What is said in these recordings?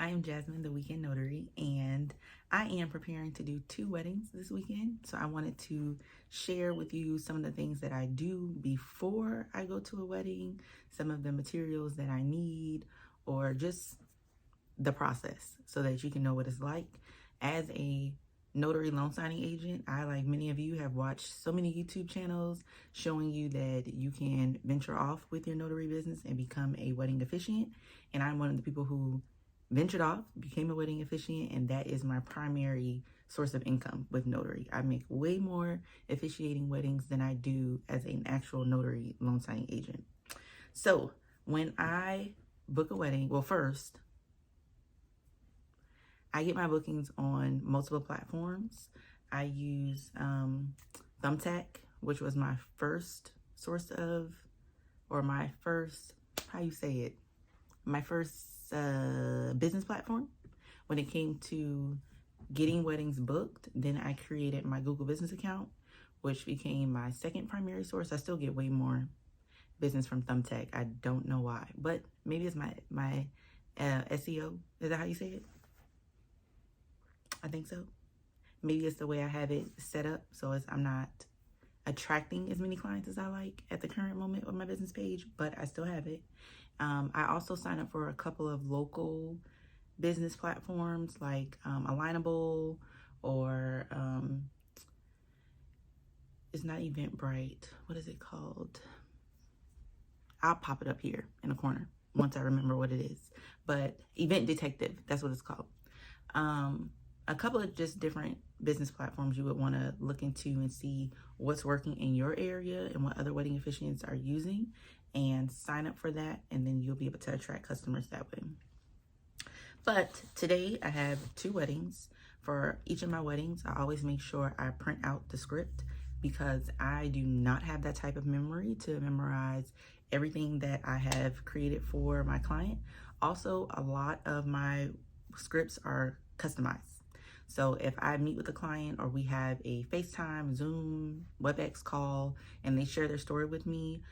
I am Jasmine, the Weekend Notary, and I am preparing to do 2 weddings this weekend. So I wanted to share with you some of the things that I do before I go to a wedding, some of the materials that I need, or just the process so that you can know what it's like. As a notary loan signing agent, I, like many of you, have watched so many YouTube channels showing you that you can venture off with your notary business and become a wedding officiant. And I'm one of the people who ventured off, became a wedding officiant, and that is my primary source of income with notary. I make way more officiating weddings than I do as an actual notary loan signing agent. So when I book a wedding, well, first, I get my bookings on multiple platforms. I use Thumbtack, which was my first source of, or my first, how you say it, my first business platform when it came to getting weddings booked. Then I created my Google business account, which became my second primary source. I still get way more business from Thumbtack. I don't know why, but maybe it's my SEO. Is that how you say it? I think so. Maybe it's the way I have it set up, so I'm not attracting as many clients as I like at the current moment with my business page, but I still have it. I also sign up for a couple of local business platforms like Alignable, or it's not Eventbrite. What is it called? I'll pop it up here in the corner once I remember what it is. But Event Detective, that's what it's called. A couple of just different business platforms you would want to look into and see what's working in your area and what other wedding officiants are using, and sign up for that, and then you'll be able to attract customers that way. But today I have 2 weddings. For each of my weddings, I always make sure I print out the script because I do not have that type of memory to memorize everything that I have created for my client. Also, a lot of my scripts are customized. So if I meet with a client, or we have a FaceTime, Zoom, WebEx call, and they share their story with me,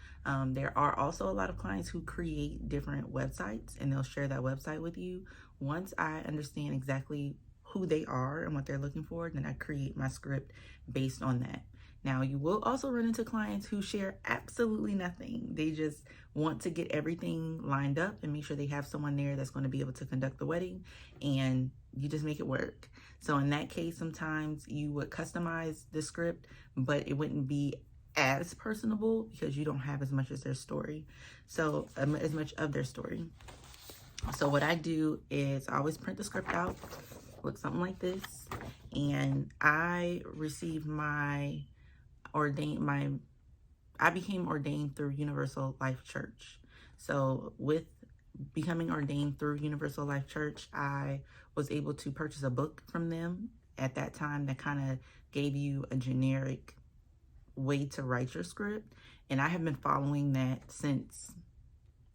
there are also a lot of clients who create different websites, and they'll share that website with you. Once I understand exactly who they are and what they're looking for, then I create my script based on that. Now, you will also run into clients who share absolutely nothing. They just want to get everything lined up and make sure they have someone there that's going to be able to conduct the wedding, and you just make it work. So in that case, sometimes you would customize the script, but it wouldn't be as personable because you don't have as much as their story. So as much of their story. So what I do is I always print the script out, look something like this, and I received I became ordained through Universal Life Church. So with becoming ordained through Universal Life Church, I was able to purchase a book from them at that time that kind of gave you a generic way to write your script. And I have been following that since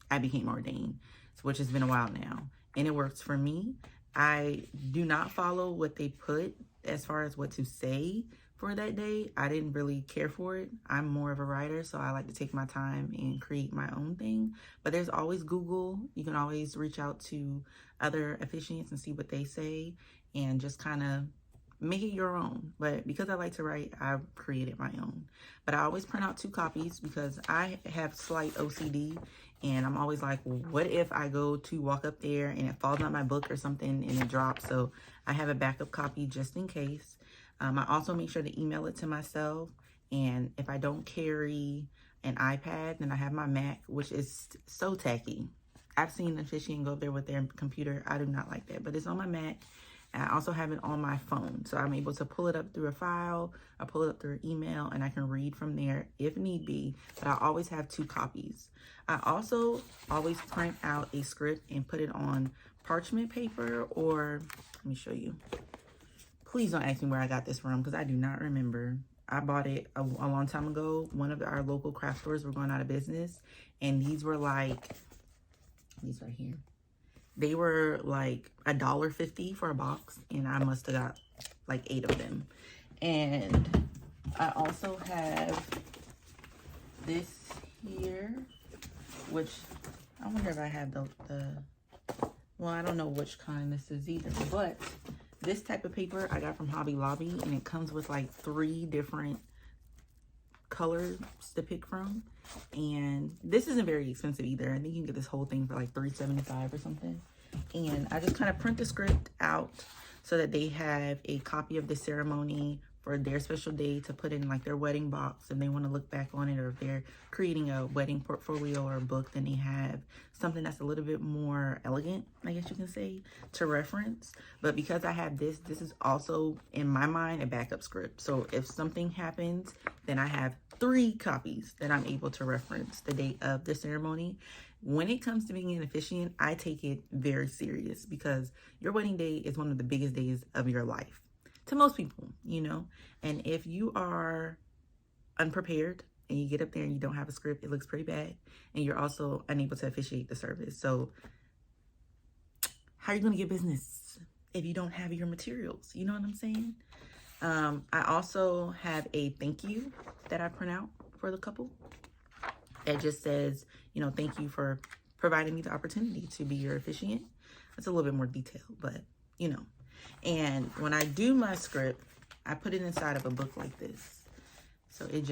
I became ordained, which has been a while now. And it works for me. I do not follow what they put as far as what to say for that day. I didn't really care for it. I'm more of a writer, so I like to take my time and create my own thing. But there's always Google. You can always reach out to other officiants and see what they say and just kind of make it your own. But because I like to write, I've created my own. But I always print out 2 copies because I have slight OCD, and I'm always like, what if I go to walk up there and it falls on my book or something and it drops? So I have a backup copy just in case. I also make sure to email it to myself. And if I don't carry an iPad, then I have my Mac, which is so tacky. I've seen the officiant go up there with their computer. I do not like that, but it's on my Mac. And I also have it on my phone. So I'm able to pull it up through a file, or pull it up through an email, and I can read from there if need be. But I always have 2 copies. I also always print out a script and put it on parchment paper, or let me show you. Please don't ask me where I got this from because I do not remember. I bought it a long time ago. One of our local craft stores were going out of business, and these were like, these right here. They were like $1.50 for a box, and I must have got like 8 of them. And I also have this here, which I wonder if I have the well, I don't know which kind this is either, but this type of paper I got from Hobby Lobby, and it comes with like 3 different colors to pick from. And this isn't very expensive either. I think you can get this whole thing for like $3.75 or something. And I just kind of print the script out so that they have a copy of the ceremony for their special day to put in like their wedding box if they want to look back on it, or if they're creating a wedding portfolio or a book, then they have something that's a little bit more elegant, I guess you can say, to reference. But because I have this is also, in my mind, a backup script. So if something happens, then I have 3 copies that I'm able to reference the date of the ceremony. When it comes to being an officiant, I take it very serious, because your wedding day is one of the biggest days of your life. To most people, you know. And if you are unprepared and you get up there and you don't have a script, it looks pretty bad. And you're also unable to officiate the service. So how are you going to get business if you don't have your materials? You know what I'm saying? I also have a thank you that I print out for the couple. It just says, you know, thank you for providing me the opportunity to be your officiant. It's a little bit more detailed, but, you know. And when I do my script, I put it inside of a book like this. So it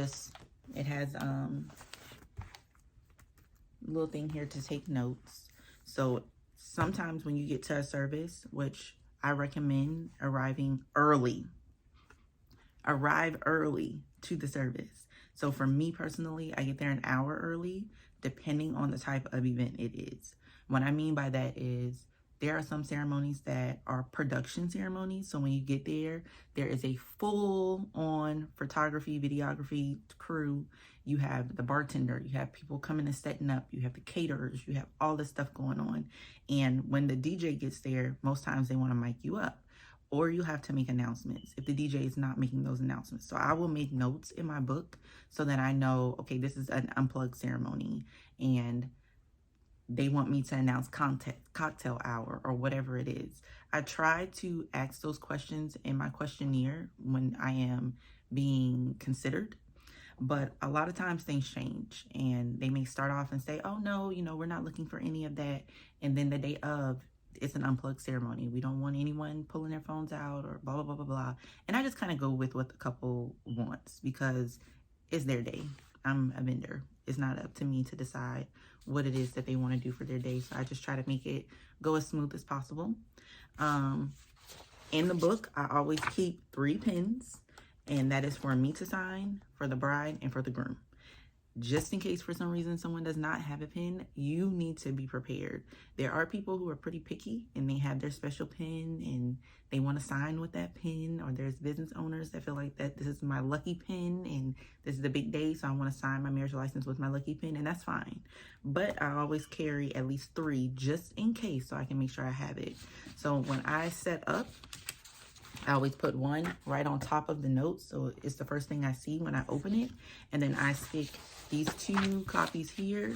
has a little thing here to take notes. So sometimes when you get to a service, which I recommend arriving early. Arrive early to the service. So for me personally, I get there an hour early, depending on the type of event it is. What I mean by that is, there are some ceremonies that are production ceremonies. So when you get there, there is a full-on photography, videography crew. You have the bartender, you have people coming and setting up, you have the caterers, you have all this stuff going on. And when the DJ gets there, most times they want to mic you up, or you have to make announcements if the DJ is not making those announcements. So I will make notes in my book so that I know, okay, this is an unplugged ceremony, and they want me to announce cocktail hour or whatever it is. I try to ask those questions in my questionnaire when I am being considered, but a lot of times things change, and they may start off and say, oh no, you know, we're not looking for any of that. And then the day of, it's an unplugged ceremony. We don't want anyone pulling their phones out or blah, blah, blah, blah, blah. And I just kind of go with what the couple wants, because it's their day. I'm a vendor. It's not up to me to decide what it is that they want to do for their day. So I just try to make it go as smooth as possible. In the book, I always keep 3 pens, and that is for me to sign, for the bride, and for the groom. Just in case for some reason someone does not have a pen, you need to be prepared. There are people who are pretty picky and they have their special pen and they want to sign with that pen, or there's business owners that feel like that this is my lucky pen and this is the big day, so I want to sign my marriage license with my lucky pen, and that's fine. But I always carry at least 3 just in case, so I can make sure I have it. So when I set up, I always put one right on top of the notes, so it's the first thing I see when I open it. And then I stick these 2 copies here,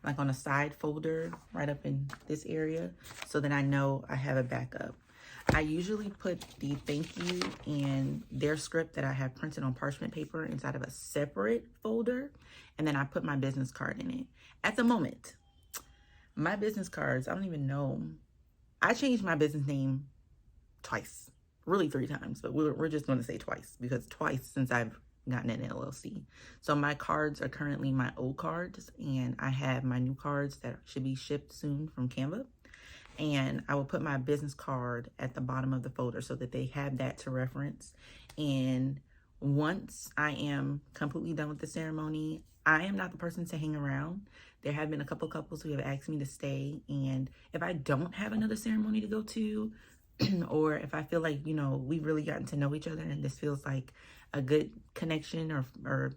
like on a side folder right up in this area, so that I know I have a backup. I usually put the thank you and their script that I have printed on parchment paper inside of a separate folder, and then I put my business card in it. At the moment, my business cards, I don't even know. I changed my business name twice, really 3 times, but we're just going to say twice, because twice since I've gotten an LLC. So my cards are currently my old cards, and I have my new cards that should be shipped soon from Canva. And I will put my business card at the bottom of the folder so that they have that to reference. And once I am completely done with the ceremony, I am not the person to hang around. There have been a couple couples who have asked me to stay, and if I don't have another ceremony to go to, or if I feel like, you know, we've really gotten to know each other and this feels like a good connection, or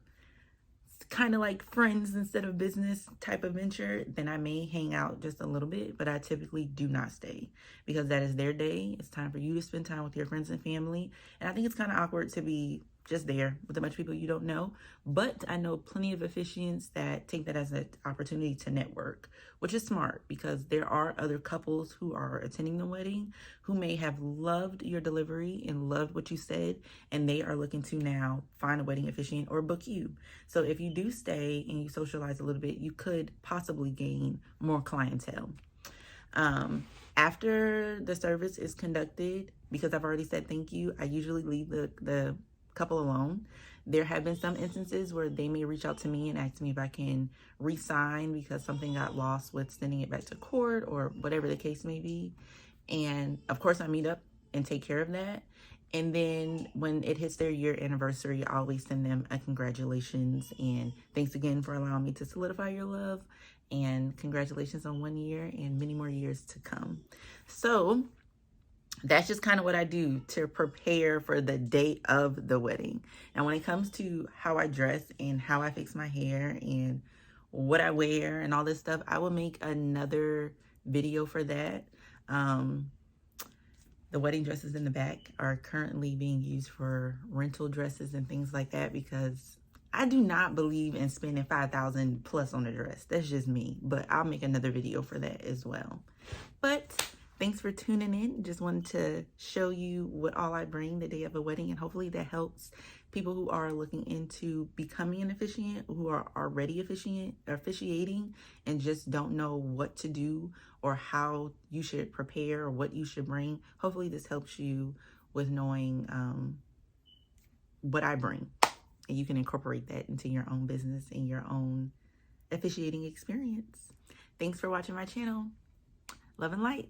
kind of like friends instead of business type of venture, then I may hang out just a little bit, but I typically do not stay, because that is their day. It's time for you to spend time with your friends and family. And I think it's kind of awkward to be just there with a bunch of people you don't know. But I know plenty of officiants that take that as an opportunity to network, which is smart, because there are other couples who are attending the wedding who may have loved your delivery and loved what you said, and they are looking to now find a wedding officiant or book you. So if you do stay and you socialize a little bit, you could possibly gain more clientele. After the service is conducted, because I've already said thank you, I usually leave the couple alone. There have been some instances where they may reach out to me and ask me if I can re-sign because something got lost with sending it back to court or whatever the case may be. And of course I meet up and take care of that. And then when it hits their year anniversary, I always send them a congratulations and thanks again for allowing me to solidify your love, and congratulations on 1 year and many more years to come. So that's just kind of what I do to prepare for the day of the wedding. Now, when it comes to how I dress and how I fix my hair and what I wear and all this stuff, I will make another video for that. The wedding dresses in the back are currently being used for rental dresses and things like that because I do not believe in spending $5,000 plus on a dress. That's just me, but I'll make another video for that as well. But thanks for tuning in. Just wanted to show you what all I bring the day of a wedding, and hopefully that helps people who are looking into becoming an officiant, who are already officiating and just don't know what to do or how you should prepare or what you should bring. Hopefully this helps you with knowing what I bring, and you can incorporate that into your own business and your own officiating experience. Thanks for watching my channel. Love and light.